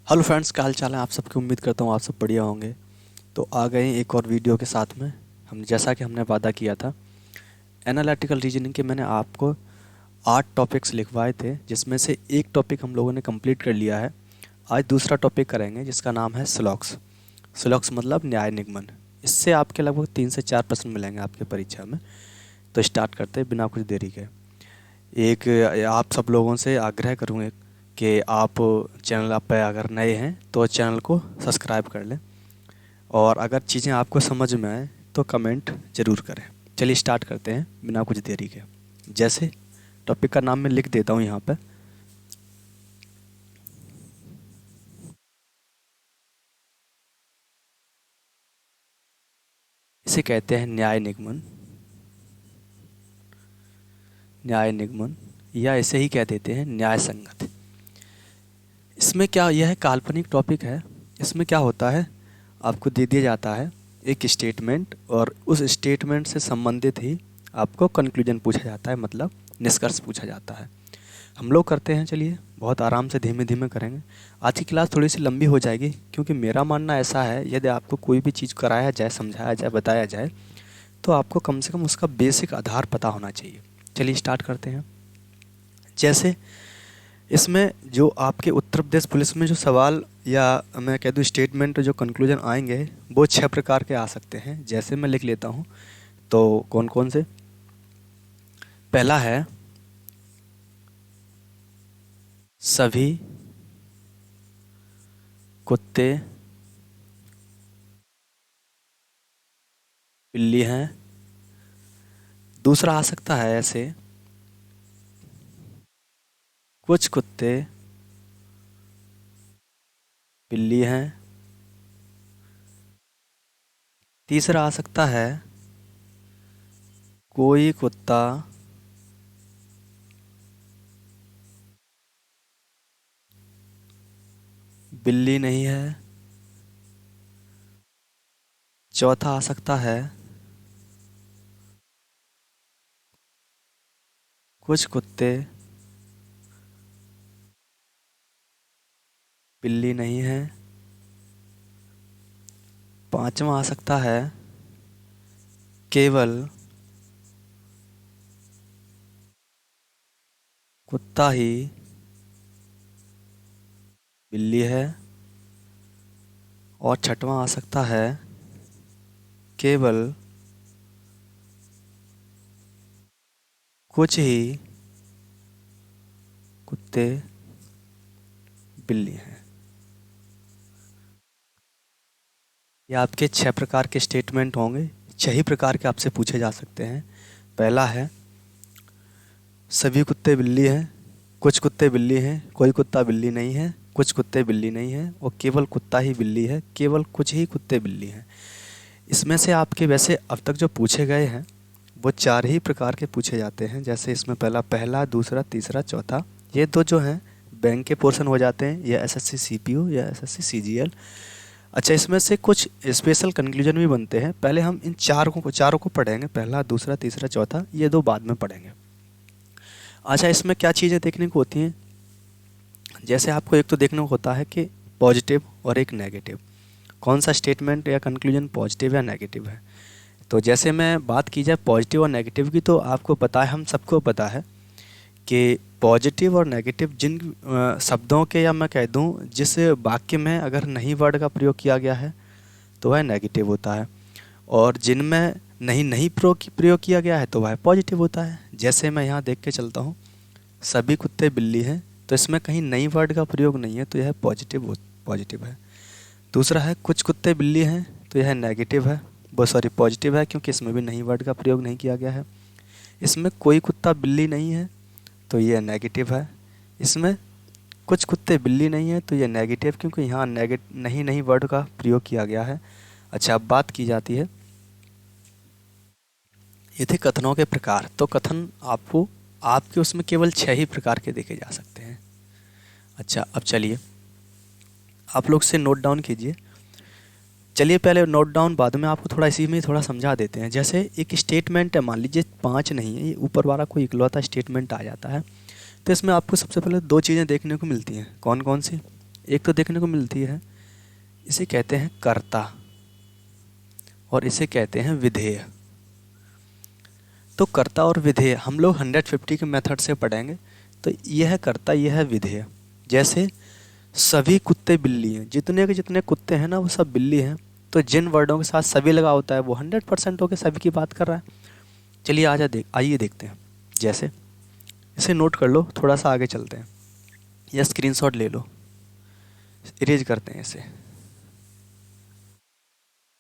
Hello friends, क्या हाल चाल है। आप सबकी उम्मीद करता हूँ आप सब बढ़िया होंगे। तो आ गए हैं एक और वीडियो के साथ में। हम जैसा कि हमने वादा किया था, एनालिटिकल रीजनिंग के मैंने आपको 8 टॉपिक्स लिखवाए थे, जिसमें से एक टॉपिक हम लोगों ने कंप्लीट कर लिया है। आज दूसरा टॉपिक करेंगे जिसका नाम है स्लॉक्स। स्लॉक्स मतलब न्याय निगमन। इससे आपके लगभग 3 से 4 प्रश्न मिलेंगे आपके परीक्षा में। तो स्टार्ट करते हैं बिना कुछ देरी के। एक आप सब लोगों से आग्रह करूँगा कि आप चैनल आप पे अगर नए हैं तो चैनल को सब्सक्राइब कर लें, और अगर चीज़ें आपको समझ में आए तो कमेंट ज़रूर करें। चलिए स्टार्ट करते हैं बिना कुछ देरी के। जैसे टॉपिक का नाम मैं लिख देता हूँ यहाँ पे। इसे कहते हैं न्याय निगमन। न्याय निगमन, या इसे ही कह देते हैं न्याय संगत। इसमें क्या, यह काल्पनिक टॉपिक है। इसमें क्या होता है, आपको दे दिया जाता है एक स्टेटमेंट, और उस स्टेटमेंट से संबंधित ही आपको कंक्लूजन पूछा जाता है, मतलब निष्कर्ष पूछा जाता है। हम लोग करते हैं, चलिए बहुत आराम से धीमे धीमे करेंगे। आज की क्लास थोड़ी सी लंबी हो जाएगी, क्योंकि मेरा मानना ऐसा है, यदि आपको कोई भी चीज़ कराया जाए, समझाया जाए, बताया जाए, तो आपको कम से कम उसका बेसिक आधार पता होना चाहिए। चलिए स्टार्ट करते हैं। जैसे इसमें जो आपके उत्तर प्रदेश पुलिस में जो सवाल, या मैं कह दूँ स्टेटमेंट, जो कंक्लूजन आएंगे, वो 6 प्रकार के आ सकते हैं। जैसे मैं लिख लेता हूँ, तो कौन कौन से। पहला है, सभी कुत्ते बिल्ली हैं। दूसरा आ सकता है ऐसे, कुछ कुत्ते बिल्ली हैं। तीसरा आ सकता है, कोई कुत्ता बिल्ली नहीं है। चौथा आ सकता है, कुछ कुत्ते बिल्ली नहीं है। पांचवा आ सकता है, केवल कुत्ता ही बिल्ली है। और छठवां आ सकता है, केवल कुछ ही कुत्ते बिल्ली हैं। ये आपके 6 प्रकार के स्टेटमेंट होंगे। 6 ही प्रकार के आपसे पूछे जा सकते हैं। पहला है, सभी कुत्ते बिल्ली हैं, कुछ कुत्ते बिल्ली हैं, कोई कुत्ता बिल्ली नहीं है, कुछ कुत्ते बिल्ली नहीं है, और केवल कुत्ता ही बिल्ली है, केवल कुछ ही कुत्ते बिल्ली हैं। इसमें से आपके वैसे अब तक जो पूछे गए हैं वो 4 ही प्रकार के पूछे जाते हैं। जैसे इसमें पहला, दूसरा, तीसरा, चौथा, ये दो जो हैं बैंक के पोर्शन हो जाते हैं, या एसएससी सीपीओ या एसएससी सीजीएल। अच्छा, इसमें से कुछ स्पेशल कंक्लूजन भी बनते हैं। पहले हम इन चारों को पढ़ेंगे, पहला, दूसरा, तीसरा, चौथा, ये दो बाद में पढ़ेंगे। अच्छा, इसमें क्या चीज़ें देखने को होती हैं, जैसे आपको एक तो देखने को होता है कि पॉजिटिव और एक नेगेटिव। कौन सा स्टेटमेंट या कंक्लूजन पॉजिटिव या नेगेटिव है। तो जैसे मैं बात की जाए पॉजिटिव और नेगेटिव की, तो आपको पता है, हम सबको पता है कि पॉजिटिव और नेगेटिव जिन शब्दों के, या मैं कह दूं जिस वाक्य में अगर नहीं वर्ड का प्रयोग किया गया है तो वह नेगेटिव होता है, और जिनमें नहीं नहीं प्रयोग किया गया है तो वह पॉजिटिव होता है। जैसे मैं यहाँ देख के चलता हूँ, सभी कुत्ते बिल्ली हैं, तो इसमें कहीं नई वर्ड का प्रयोग नहीं है, तो यह पॉजिटिव है। दूसरा है, कुछ कुत्ते बिल्ली हैं, तो यह नेगेटिव है, वो सॉरी पॉजिटिव है, क्योंकि इसमें भी नई वर्ड का प्रयोग नहीं किया गया है। इसमें कोई कुत्ता बिल्ली नहीं है, तो यह नेगेटिव है। इसमें कुछ कुत्ते बिल्ली नहीं है, तो यह नेगेटिव, क्योंकि यहाँ नहीं वर्ड का प्रयोग किया गया है। अच्छा, अब बात की जाती है, ये थे कथनों के प्रकार। तो कथन आपको आपके उसमें केवल 6 ही प्रकार के देखे जा सकते हैं। अच्छा, अब चलिए आप लोग से नोट डाउन कीजिए। चलिए पहले नोट डाउन, बाद में आपको थोड़ा इसी में थोड़ा समझा देते हैं। जैसे एक स्टेटमेंट है, मान लीजिए 5 नहीं है, ये ऊपर वाला कोई इकलौता स्टेटमेंट आ जाता है, तो इसमें आपको सबसे पहले 2 चीज़ें देखने को मिलती हैं। कौन कौन सी। एक तो देखने को मिलती है, इसे कहते हैं कर्ता और इसे कहते हैं विधेय। तो कर्ता और विधेय हम लोग 150 के मेथड से पढ़ेंगे। तो यह है कर्ता, यह है विधेय। जैसे सभी कुत्ते बिल्ली हैं, जितने के जितने कुत्ते हैं ना वो सब बिल्ली हैं। तो जिन वर्डों के साथ सभी लगा होता है वो 100% होकर सभी की बात कर रहा है। चलिए आइए देखते हैं। जैसे इसे नोट कर लो, थोड़ा सा आगे चलते हैं या स्क्रीनशॉट ले लो, इरेज करते हैं इसे।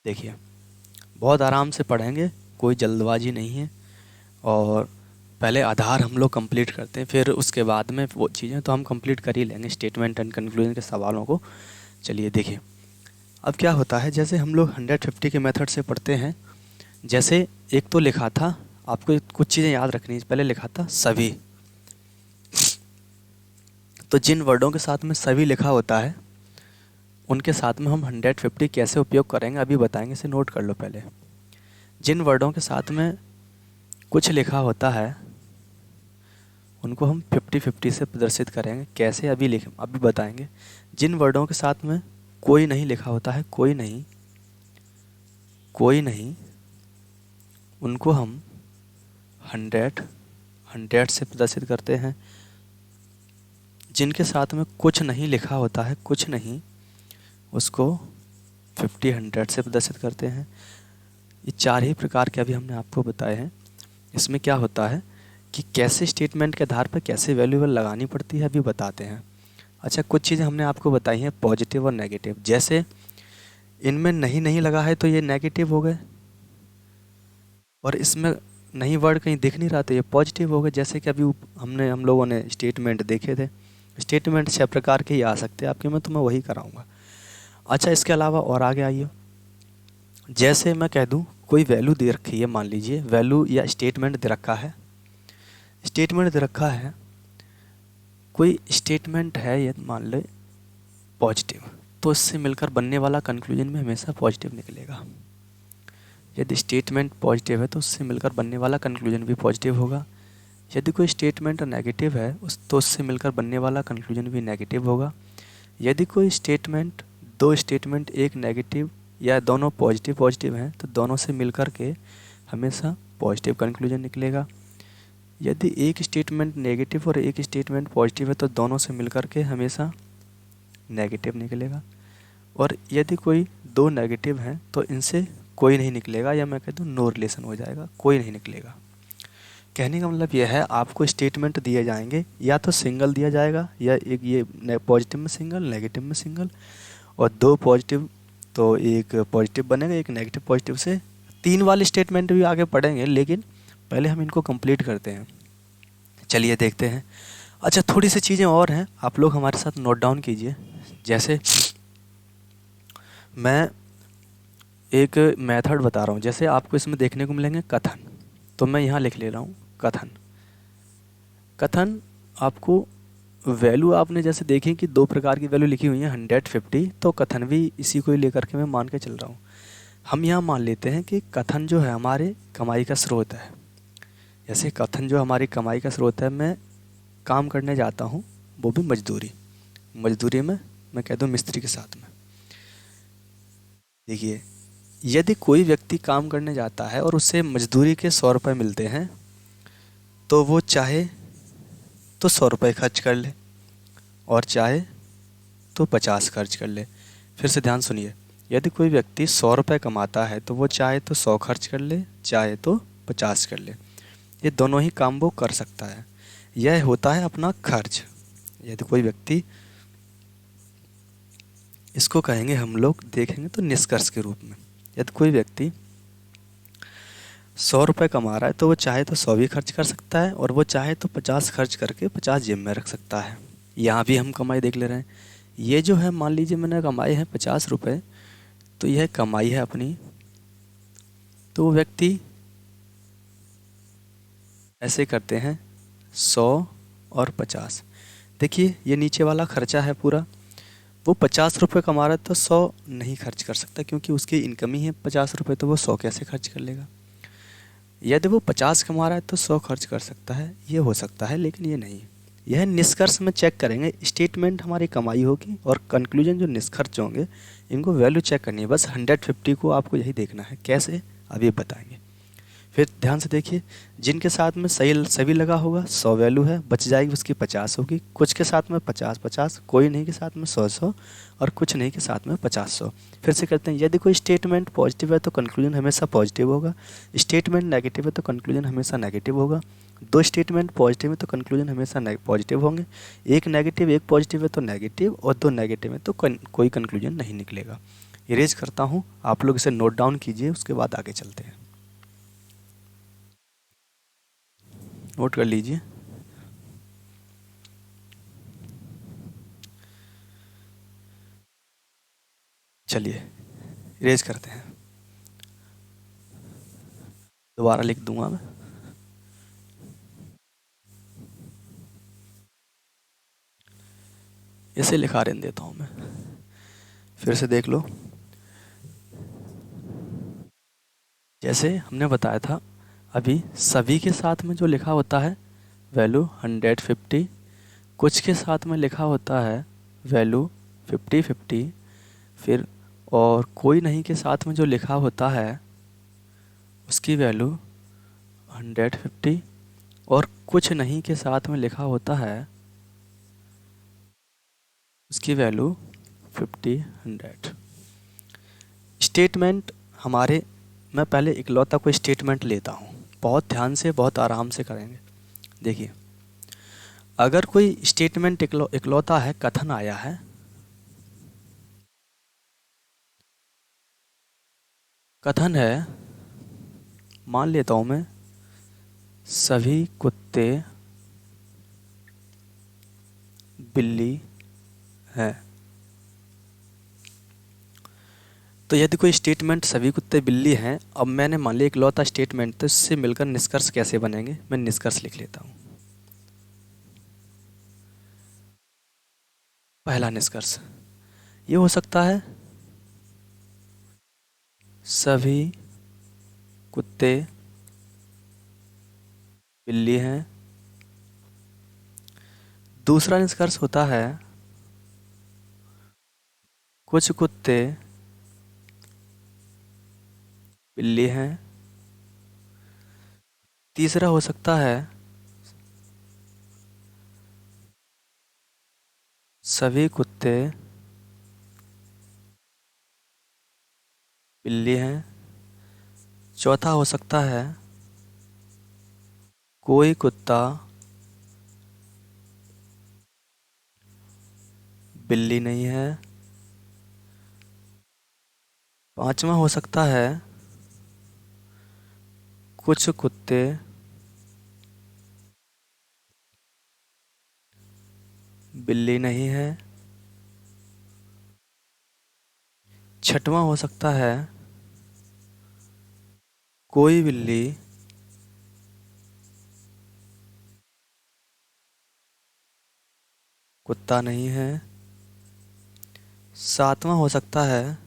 देखिए बहुत आराम से पढ़ेंगे, कोई जल्दबाजी नहीं है। और पहले आधार हम लोग कंप्लीट करते हैं, फिर उसके बाद में वो चीज़ें तो हम कंप्लीट कर ही लेंगे स्टेटमेंट एंड कंक्लूजन के सवालों को। चलिए देखिए अब क्या होता है। जैसे हम लोग 150 के मेथड से पढ़ते हैं। जैसे एक तो लिखा था, आपको कुछ चीज़ें याद रखनी है। पहले लिखा था सभी, तो जिन वर्डों के साथ में सभी लिखा होता है उनके साथ में हम 150 कैसे उपयोग करेंगे अभी बताएंगे, इसे नोट कर लो पहले। जिन वर्डों के साथ में कुछ लिखा होता है उनको हम 50-50 से प्रदर्शित करेंगे। कैसे अभी बताएंगे। जिन वर्डों के साथ में कोई नहीं लिखा होता है, कोई नहीं, उनको हम 100 से प्रदर्शित करते हैं। जिनके साथ में कुछ नहीं लिखा होता है, कुछ नहीं, उसको 50-100 से प्रदर्शित करते हैं। ये 4 ही प्रकार के अभी हमने आपको बताए हैं। इसमें क्या होता है कि कैसे स्टेटमेंट के आधार पर कैसे वैल्यूएबल लगानी पड़ती है अभी बताते हैं। अच्छा, कुछ चीज़ें हमने आपको बताई हैं पॉजिटिव और नेगेटिव। जैसे इनमें नहीं लगा है तो ये नेगेटिव हो गए, और इसमें नहीं वर्ड कहीं दिख नहीं रहा तो ये पॉजिटिव हो गए। जैसे कि अभी हम लोगों ने स्टेटमेंट देखे थे। स्टेटमेंट 6 प्रकार के ही आ सकते हैं आपके में, तो मैं वही कराऊंगा। अच्छा, इसके अलावा और आगे आइए। जैसे मैं कह दूं कोई वैल्यू दे रखी है, मान लीजिए वैल्यू या स्टेटमेंट दे रखा है, कोई स्टेटमेंट है ये मान ले पॉजिटिव, तो इससे मिलकर बनने वाला कंक्लूजन में हमेशा पॉजिटिव निकलेगा। यदि स्टेटमेंट पॉजिटिव है तो उससे मिलकर बनने वाला कंक्लूजन भी पॉजिटिव होगा। यदि कोई स्टेटमेंट नेगेटिव है तो उससे मिलकर बनने वाला कंक्लूजन भी नेगेटिव होगा। यदि कोई स्टेटमेंट, 2 स्टेटमेंट, एक नेगेटिव या दोनों पॉजिटिव हैं तो दोनों से मिलकर के हमेशा पॉजिटिव कंक्लूजन निकलेगा। यदि एक स्टेटमेंट नेगेटिव और एक स्टेटमेंट पॉजिटिव है तो दोनों से मिलकर के हमेशा नेगेटिव निकलेगा। और यदि कोई 2 नेगेटिव हैं तो इनसे कोई नहीं निकलेगा, या मैं कह दूँ नो रिलेशन हो जाएगा, कोई नहीं निकलेगा। कहने का मतलब यह है आपको स्टेटमेंट दिए जाएंगे, या तो सिंगल दिया जाएगा, या एक ये पॉजिटिव में सिंगल, नेगेटिव में सिंगल, और 2 पॉजिटिव तो एक पॉजिटिव बनेगा, एक नेगेटिव पॉजिटिव से। 3 वाले स्टेटमेंट भी आगे पढ़ेंगे, लेकिन पहले हम इनको कंप्लीट करते हैं। चलिए देखते हैं। अच्छा, थोड़ी सी चीज़ें और हैं, आप लोग हमारे साथ नोट डाउन कीजिए। जैसे मैं एक मेथड बता रहा हूँ, जैसे आपको इसमें देखने को मिलेंगे कथन, तो मैं यहाँ लिख ले रहा हूँ कथन। आपको वैल्यू आपने जैसे देखें कि 2 प्रकार की वैल्यू लिखी हुई है 150, तो कथन भी इसी को ही लेकर के मैं मान के चल रहा हूँ। हम यहाँ मान लेते हैं कि कथन जो है हमारे कमाई का स्रोत है। जैसे कथन जो हमारी कमाई का स्रोत है, मैं काम करने जाता हूँ, वो भी मजदूरी में मैं कह दूँ मिस्त्री के साथ में। देखिए, यदि कोई व्यक्ति काम करने जाता है और उससे मजदूरी के 100 रुपये मिलते हैं, तो वो चाहे तो 100 रुपये खर्च कर ले और चाहे तो 50 खर्च कर ले। फिर से ध्यान सुनिए, यदि कोई व्यक्ति 100 रुपये कमाता है तो वो चाहे तो 100 खर्च कर ले, चाहे तो 50 कर ले। ये दोनों ही काम वो कर सकता है। यह होता है अपना खर्च। यदि कोई व्यक्ति, इसको कहेंगे हम लोग देखेंगे तो निष्कर्ष के रूप में, यदि कोई व्यक्ति 100 रुपये कमा रहा है तो वो चाहे तो 100 भी खर्च कर सकता है, और वो चाहे तो 50 खर्च करके 50 जेब में रख सकता है। यहाँ भी हम कमाई देख ले रहे हैं। ये जो है, मान लीजिए मैंने कमाए हैं 50 रुपये, तो यह कमाई है अपनी। तो वो व्यक्ति ऐसे करते हैं 100 और 50। देखिए ये नीचे वाला खर्चा है पूरा। वो 50 रुपये कमा रहा है तो 100 नहीं खर्च कर सकता, क्योंकि उसकी इनकम ही है 50 रुपये, तो वो 100 कैसे खर्च कर लेगा। यदि वो 50 कमा रहा है तो 100 खर्च कर सकता है, ये हो सकता है, लेकिन ये नहीं। यह निष्कर्ष में चेक करेंगे। स्टेटमेंट हमारी कमाई होगी और कंक्लूजन जो निष्कर्ष होंगे इनको वैल्यू चेक करनी है। बस 150 को आपको यही देखना है। कैसे, अभी बताएंगे। फिर ध्यान से देखिए, जिनके साथ में सही सभी लगा होगा 100 वैल्यू है, बच जाएगी उसकी 50 होगी। कुछ के साथ में 50-50, कोई नहीं के साथ में 100-100 और कुछ नहीं के साथ में 50-100। फिर से करते हैं, यदि कोई स्टेटमेंट पॉजिटिव है तो कंक्लूजन हमेशा पॉजिटिव होगा। स्टेटमेंट नेगेटिव है तो कंक्लूजन हमेशा नेगेटिव होगा। दो स्टेटमेंट पॉजिटिव है तो कंक्लूजन हमेशा पॉजिटिव होंगे। एक नेगेटिव एक पॉजिटिव है तो नेगेटिव, और दो नेगेटिव है तो कोई कंक्लूजन नहीं निकलेगा। इरेज करता हूँ, आप लोग इसे नोट डाउन कीजिए, उसके बाद आगे चलते हैं। नोट कर लीजिए। चलिए इरेज करते हैं, दोबारा लिख दूंगा मैं। इसे लिखा रहने देता हूं मैं, फिर से देख लो। जैसे हमने बताया था अभी, सभी के साथ में जो लिखा होता है वैल्यू 150, कुछ के साथ में लिखा होता है वैल्यू 50-50, फिर और कोई नहीं के साथ में जो लिखा होता है उसकी वैल्यू 150, और कुछ नहीं के साथ में लिखा होता है उसकी वैल्यू 50-100। स्टेटमेंट हमारे, मैं पहले इकलौता कोई स्टेटमेंट लेता हूँ, बहुत ध्यान से बहुत आराम से करेंगे। देखिए, अगर कोई स्टेटमेंट इकलौता है, कथन आया है, कथन है, मान लेता हूँ मैं, सभी कुत्ते बिल्ली हैं। तो यदि कोई स्टेटमेंट सभी कुत्ते बिल्ली हैं, अब मैंने मान लिया इकलौता स्टेटमेंट, तो इससे मिलकर निष्कर्ष कैसे बनेंगे, मैं निष्कर्ष लिख लेता हूँ। पहला निष्कर्ष ये हो सकता है, सभी कुत्ते बिल्ली हैं। दूसरा निष्कर्ष होता है, कुछ कुत्ते बिल्ली हैं। तीसरा हो सकता है, सभी कुत्ते बिल्ली हैं। चौथा हो सकता है, कोई कुत्ता बिल्ली नहीं है। पांचवा हो सकता है, कुछ कुत्ते बिल्ली नहीं है। छठवां हो सकता है, कोई बिल्ली कुत्ता नहीं है। सातवां हो सकता है,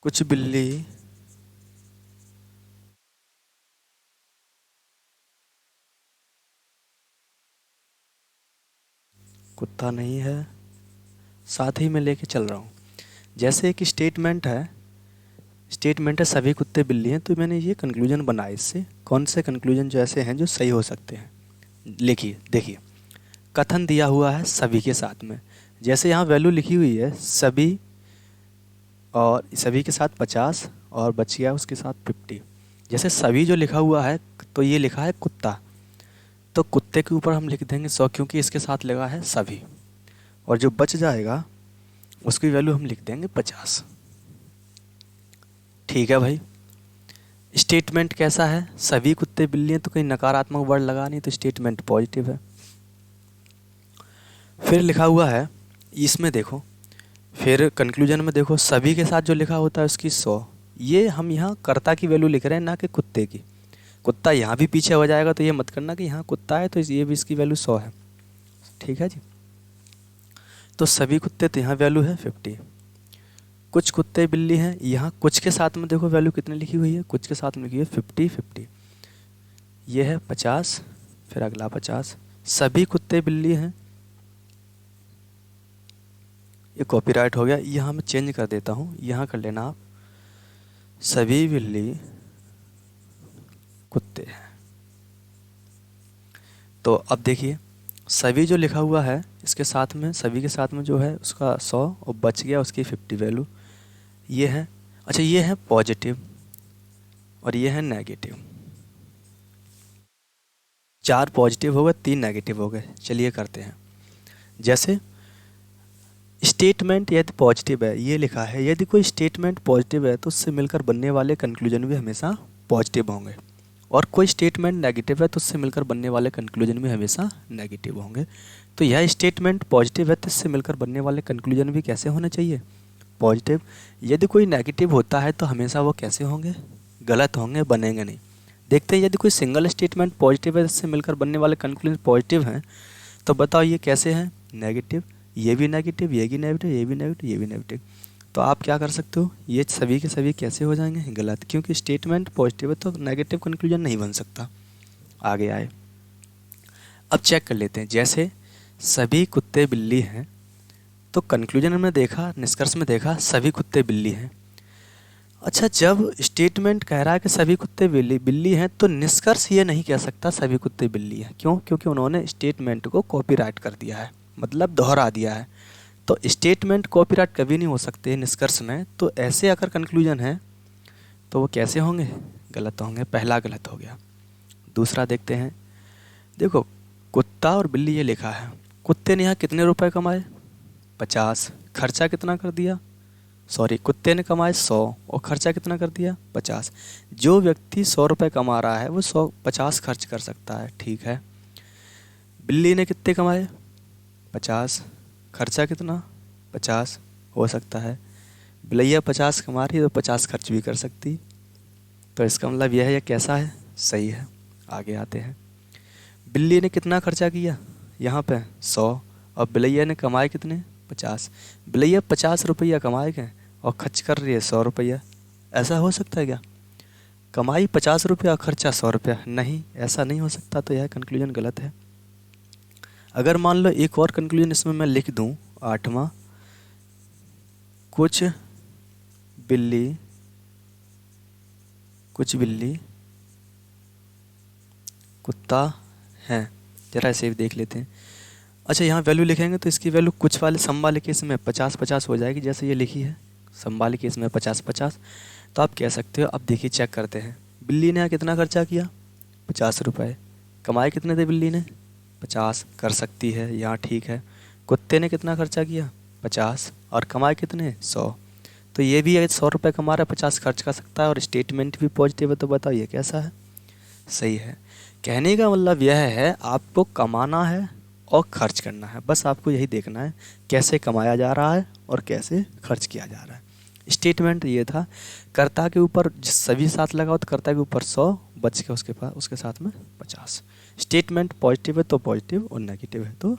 कुछ बिल्ली कुत्ता नहीं है। साथ ही मैं लेके चल रहा हूँ। जैसे एक स्टेटमेंट है सभी कुत्ते बिल्ली हैं, तो मैंने ये कंक्लूजन बनाया। इससे कौन से कंक्लूजन जो ऐसे हैं जो सही हो सकते हैं, लिखिए। देखिए, कथन दिया हुआ है सभी के साथ में, जैसे यहाँ वैल्यू लिखी हुई है सभी, और सभी के साथ 50 और बच गया उसके साथ 50। जैसे सभी जो लिखा हुआ है, तो ये लिखा है कुत्ता, तो कुत्ते के ऊपर हम लिख देंगे 100, क्योंकि इसके साथ लगा है सभी, और जो बच जाएगा उसकी वैल्यू हम लिख देंगे 50। ठीक है भाई। स्टेटमेंट कैसा है, सभी कुत्ते बिल्ली हैं, तो कहीं नकारात्मक वर्ड लगा नहीं, तो स्टेटमेंट पॉजिटिव है। फिर लिखा हुआ है, इसमें देखो, फिर कंक्लूजन में देखो, सभी के साथ जो लिखा होता है उसकी 100। ये हम यहाँ कर्ता की वैल्यू लिख रहे हैं, ना कि कुत्ते की। कुत्ता यहाँ भी पीछे हो जाएगा, तो ये मत करना कि यहाँ कुत्ता है तो ये भी इसकी वैल्यू 100 है। ठीक है जी। तो सभी कुत्ते, तो यहाँ वैल्यू है 50। कुछ कुत्ते बिल्ली हैं, यहाँ कुछ के साथ में देखो वैल्यू कितनी लिखी हुई है, कुछ के साथ में लिखी है 50-50, ये है 50, फिर अगला 50। सभी कुत्ते बिल्ली हैं, ये कॉपीराइट हो गया, यहाँ मैं चेंज कर देता हूँ, यहाँ कर लेना आप सभी बिल्ली कुत्ते हैं। तो अब देखिए सभी जो लिखा हुआ है इसके साथ में, सभी के साथ में जो है उसका 100 और बच गया उसकी 50 वैल्यू, ये है। अच्छा ये है पॉजिटिव और ये है नेगेटिव, 4 पॉजिटिव हो गए 3 नेगेटिव हो गए। चलिए करते हैं। जैसे स्टेटमेंट यदि पॉजिटिव है, ये लिखा है यदि कोई स्टेटमेंट पॉजिटिव है तो उससे मिलकर बनने वाले कंक्लूजन भी हमेशा पॉजिटिव होंगे, और कोई स्टेटमेंट नेगेटिव है तो उससे मिलकर बनने वाले कंक्लूजन भी हमेशा नेगेटिव होंगे। तो यह स्टेटमेंट पॉजिटिव है तो इससे मिलकर बनने वाले कंक्लूजन भी कैसे होने चाहिए, पॉजिटिव। यदि कोई नेगेटिव होता है तो हमेशा वो कैसे होंगे, गलत होंगे, बनेंगे नहीं। देखते हैं यदि कोई सिंगल स्टेटमेंट पॉजिटिव है इससे मिलकर बनने वाले कंक्लूजन पॉजिटिव हैं, तो बताओ ये कैसे हैं, नेगेटिव, ये भी नेगेटिव, ये भी नेगेटिव, ये भी नेगेटिव, ये भी नेगेटिव। तो आप क्या कर सकते हो, ये सभी के सभी कैसे हो जाएंगे, गलत, क्योंकि स्टेटमेंट पॉजिटिव है तो नेगेटिव कंक्लूजन नहीं बन सकता। आगे आए, अब चेक कर लेते हैं। जैसे सभी कुत्ते बिल्ली हैं, तो कंक्लूजन में देखा, निष्कर्ष में देखा सभी कुत्ते बिल्ली हैं। अच्छा जब स्टेटमेंट कह रहा है कि सभी कुत्ते बिल्ली बिल्ली हैं, तो निष्कर्ष ये नहीं कह सकता सभी कुत्ते बिल्ली हैं। क्यों, क्योंकि उन्होंने स्टेटमेंट को कॉपीराइट कर दिया है, मतलब दोहरा दिया है। तो स्टेटमेंट कॉपीराइट कभी नहीं हो सकते निष्कर्ष में। तो ऐसे अगर कंक्लूजन है तो वो कैसे होंगे, गलत होंगे। पहला गलत हो गया। दूसरा देखते हैं। देखो कुत्ता और बिल्ली ये लिखा है, कुत्ते ने यहाँ कितने रुपए कमाए, 50, खर्चा कितना कर दिया, सॉरी कुत्ते ने कमाए 100 और खर्चा कितना कर दिया, 50। जो व्यक्ति 100 रुपये कमा रहा है वो 50 खर्च कर सकता है, ठीक है। बिल्ली ने कितने कमाए, 50, खर्चा कितना, 50 हो सकता है। बिलैया 50 कमा रही है तो 50 खर्च भी कर सकती। तो इसका मतलब यह है, ये कैसा है, सही है। आगे आते हैं। बिल्ली ने कितना खर्चा किया, यहाँ पे 100, और बिलैया ने कमाए कितने, 50। बिलैया 50 रुपया कमाएगा और खर्च कर रही है 100 रुपया, ऐसा हो सकता है क्या, कमाई 50 रुपया और खर्चा 100 रुपया, नहीं ऐसा नहीं हो सकता। तो यह कंक्लूजन गलत है। अगर मान लो एक और कंक्लूजन इसमें मैं लिख दूं, 8वां, कुछ बिल्ली कुत्ता हैं, जरा ऐसे भी देख लेते हैं। अच्छा यहाँ वैल्यू लिखेंगे तो इसकी वैल्यू कुछ वाले सम वाले केस में 50-50 हो जाएगी, जैसे ये लिखी है सम वाले केस में 50-50। तो आप कह सकते हो, अब देखिए चेक करते हैं। बिल्ली ने यहाँ कितना खर्चा किया, 50 रुपये, कमाए कितने थे बिल्ली ने, 50, कर सकती है यहाँ, ठीक है। कुत्ते ने कितना खर्चा किया, 50, और कमाए कितने, 100। तो ये भी अगर 100 रुपये कमा रहा है 50 खर्च कर सकता है, और स्टेटमेंट भी पॉजिटिव है। तो बताओ ये कैसा है, सही है। कहने का मतलब यह है आपको कमाना है और खर्च करना है, बस आपको यही देखना है कैसे कमाया जा रहा है और कैसे खर्च किया जा रहा है। स्टेटमेंट ये था, कर्ता के ऊपर सभी साथ लगाओ तो कर्ता के ऊपर 100 बच के उसके पास उसके साथ में 50। स्टेटमेंट पॉजिटिव है तो पॉजिटिव, और नेगेटिव है तो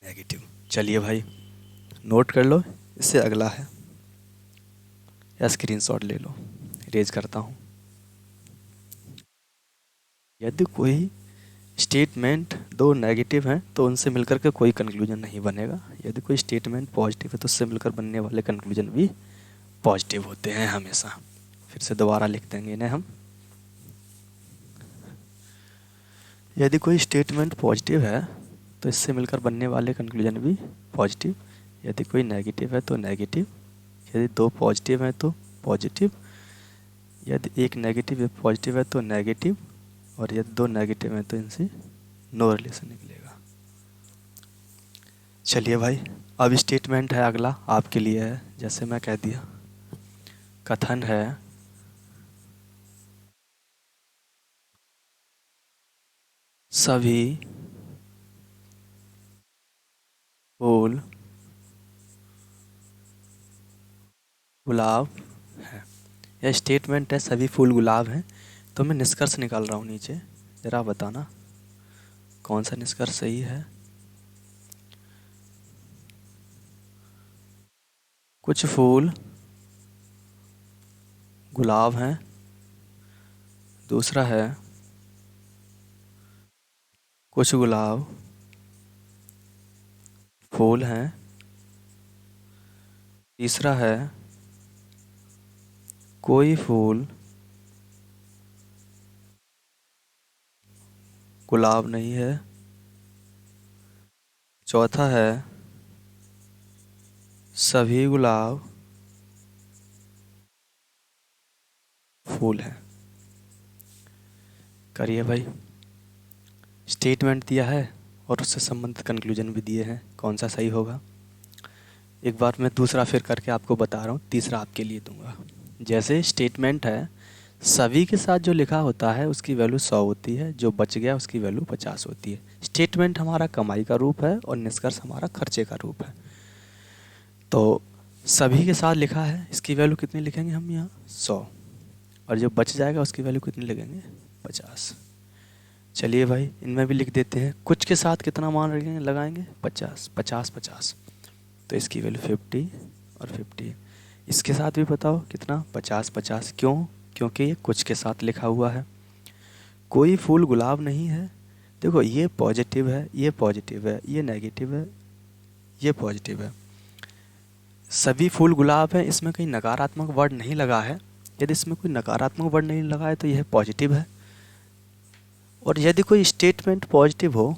नेगेटिव। चलिए भाई नोट कर लो, इससे अगला है, या स्क्रीनशॉट ले लो, रेज करता हूँ। यदि कोई स्टेटमेंट दो नेगेटिव हैं तो उनसे मिलकर के कोई कंक्लूजन नहीं बनेगा। यदि कोई स्टेटमेंट पॉजिटिव है तो उससे मिलकर बनने वाले कंक्लूजन भी पॉजिटिव होते हैं हमेशा। फिर से दोबारा लिख देंगे इन्हें हम। यदि कोई स्टेटमेंट पॉजिटिव है तो इससे मिलकर बनने वाले कंक्लूजन भी पॉजिटिव। यदि कोई नेगेटिव है तो नेगेटिव। यदि दो पॉजिटिव हैं तो पॉजिटिव। यदि एक नेगेटिव या पॉजिटिव है तो नेगेटिव, और यदि दो नेगेटिव हैं तो इनसे नो रिलेशन निकलेगा। चलिए भाई अब स्टेटमेंट है अगला आपके लिए है, जैसे मैं कह दिया। कथन है सभी फूल गुलाब है। यह स्टेटमेंट है सभी फूल गुलाब हैं। तो मैं निष्कर्ष निकाल रहा हूँ नीचे, ज़रा बताना कौन सा निष्कर्ष सही है। कुछ फूल गुलाब हैं। दूसरा है कुछ गुलाब फूल हैं। तीसरा है कोई फूल गुलाब नहीं है। चौथा है सभी गुलाब फूल हैं। करिए भाई। स्टेटमेंट दिया है और उससे संबंधित कंक्लूजन भी दिए हैं, कौन सा सही होगा। एक बार मैं दूसरा फिर करके आपको बता रहा हूँ, तीसरा आपके लिए दूंगा। जैसे स्टेटमेंट है, सभी के साथ जो लिखा होता है उसकी वैल्यू 100 होती है, जो बच गया उसकी वैल्यू 50 होती है। स्टेटमेंट हमारा कमाई का रूप है और निष्कर्ष हमारा खर्चे का रूप है। तो सभी के साथ लिखा है, इसकी वैल्यू कितनी लिखेंगे हम यहाँ 100, और जो बच जाएगा उसकी वैल्यू कितनी लिखेंगे 50। चलिए भाई, इनमें भी लिख देते हैं। कुछ के साथ कितना मान रखेंगे, लगाएंगे 50, 50, 50, तो इसकी वैल्यू 50 और 50। इसके साथ भी बताओ कितना, 50, 50। क्यों? क्योंकि ये कुछ के साथ लिखा हुआ है। कोई फूल गुलाब नहीं है। देखो, ये पॉजिटिव है, ये पॉजिटिव है, ये नेगेटिव है, ये पॉजिटिव है। सभी फूल गुलाब हैं, इसमें कहीं नकारात्मक वर्ड नहीं लगा है। यदि इसमें कोई नकारात्मक वर्ड नहीं लगा है तो यह पॉजिटिव है। और यदि कोई स्टेटमेंट पॉजिटिव हो,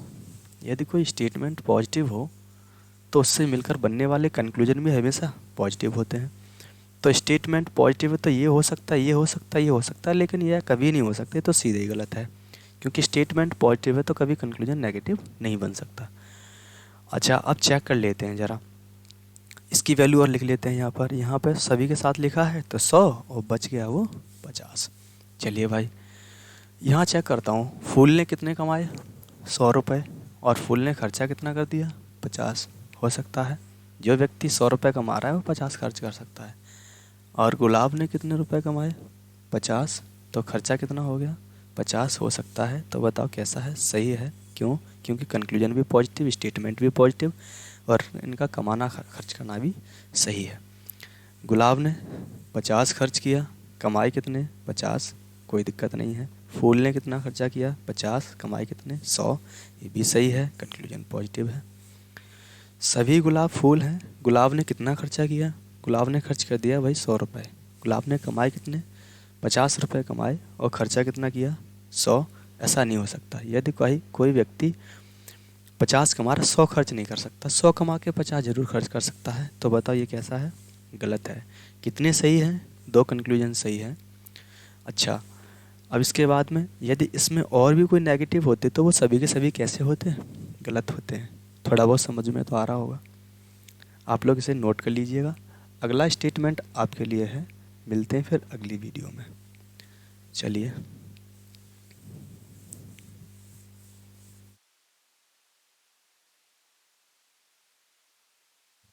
यदि कोई स्टेटमेंट पॉजिटिव हो तो उससे मिलकर बनने वाले कंक्लूजन भी हमेशा पॉजिटिव होते हैं। तो स्टेटमेंट पॉजिटिव है तो ये हो सकता है, ये हो सकता है, ये हो सकता है, लेकिन यह कभी नहीं हो सकते, तो सीधे ही गलत है। क्योंकि स्टेटमेंट पॉजिटिव है तो कभी कंक्लूजन नेगेटिव नहीं बन सकता। अच्छा, अब चेक कर लेते हैं ज़रा, इसकी वैल्यू और लिख लेते हैं। यहाँ पर सभी के साथ लिखा है तो 100 और बच गया वो 50। चलिए भाई, यहाँ चेक करता हूँ, फूल ने कितने कमाए 100 रुपये, और फूल ने खर्चा कितना कर दिया 50। हो सकता है जो व्यक्ति 100 रुपये कमा रहा है वो 50 खर्च कर सकता है। और गुलाब ने कितने रुपए कमाए 50, तो खर्चा कितना हो गया 50 हो सकता है। तो बताओ कैसा है, सही है। क्यों? क्योंकि कंक्लूजन भी पॉजिटिव, स्टेटमेंट भी पॉजिटिव, और इनका कमाना खर्च करना भी सही है। गुलाब ने 50 खर्च किया, कमाई कितने 50, कोई दिक्कत नहीं है। फूल ने कितना खर्चा किया 50, कमाई कितने 100, ये भी सही है, कंक्लूजन पॉजिटिव है। सभी गुलाब फूल हैं, गुलाब ने कितना खर्चा किया, गुलाब ने खर्च कर दिया भाई 100 रुपये। गुलाब ने कमाए कितने 50 रुपये कमाए, और खर्चा कितना किया 100। ऐसा नहीं हो सकता। यदि कोई व्यक्ति 50 कमा रहा, 100 खर्च नहीं कर सकता, 100 कमा के 50 जरूर खर्च कर सकता है। तो बताओ ये कैसा है, गलत है। कितने सही हैं, 2 कंक्लूजन सही है। अच्छा, अब इसके बाद में यदि इसमें और भी कोई नेगेटिव होते तो वो सभी के सभी कैसे होते हैं, गलत होते हैं। थोड़ा बहुत समझ में तो आ रहा होगा, आप लोग इसे नोट कर लीजिएगा। अगला स्टेटमेंट आपके लिए है, मिलते हैं फिर अगली वीडियो में। चलिए।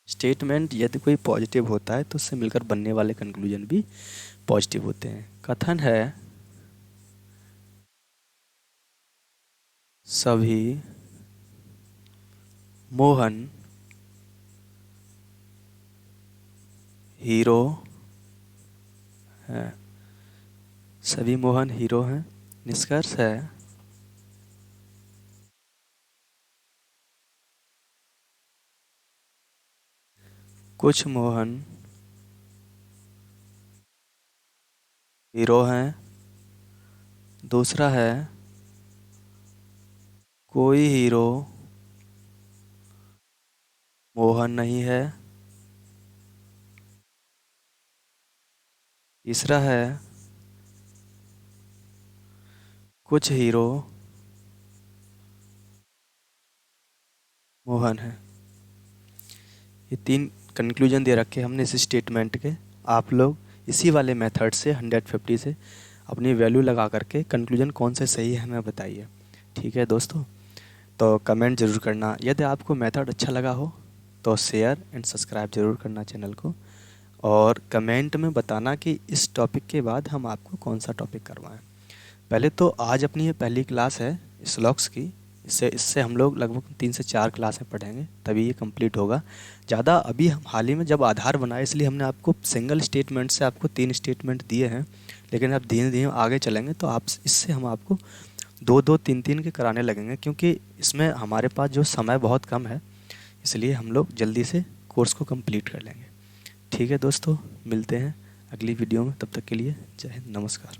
स्टेटमेंट यदि कोई पॉजिटिव होता है तो उससे मिलकर बनने वाले कंक्लूजन भी पॉजिटिव होते हैं। कथन है, सभी मोहन हीरो हैं। सभी मोहन हीरो हैं। निष्कर्ष है, कुछ मोहन हीरो हैं। दूसरा है, कोई हीरो मोहन नहीं है। तीसरा है, कुछ हीरो मोहन है। ये 3 कंक्लूजन दे रखे हमने इस स्टेटमेंट के। आप लोग इसी वाले मेथड से 150 से अपनी वैल्यू लगा करके कंक्लूजन कौन से सही है हमें बताइए। ठीक है दोस्तों, तो कमेंट ज़रूर करना। यदि आपको मेथड अच्छा लगा हो तो शेयर एंड सब्सक्राइब ज़रूर करना चैनल को, और कमेंट में बताना कि इस टॉपिक के बाद हम आपको कौन सा टॉपिक करवाएं। पहले तो आज अपनी ये पहली क्लास है स्लॉक्स की, इससे इससे हम लोग लगभग 3 से 4 क्लासें पढ़ेंगे तभी ये कंप्लीट होगा। ज़्यादा अभी हम हाल ही में जब आधार बनाए इसलिए हमने आपको सिंगल स्टेटमेंट से आपको 3 स्टेटमेंट दिए हैं, लेकिन अब धीरे धीरे आगे चलेंगे तो आप इससे हम आपको 2-2 3-3 के कराने लगेंगे, क्योंकि इसमें हमारे पास जो समय बहुत कम है, इसलिए हम लोग जल्दी से कोर्स को कंप्लीट कर लेंगे। ठीक है दोस्तों, मिलते हैं अगली वीडियो में, तब तक के लिए जय हिंद, नमस्कार।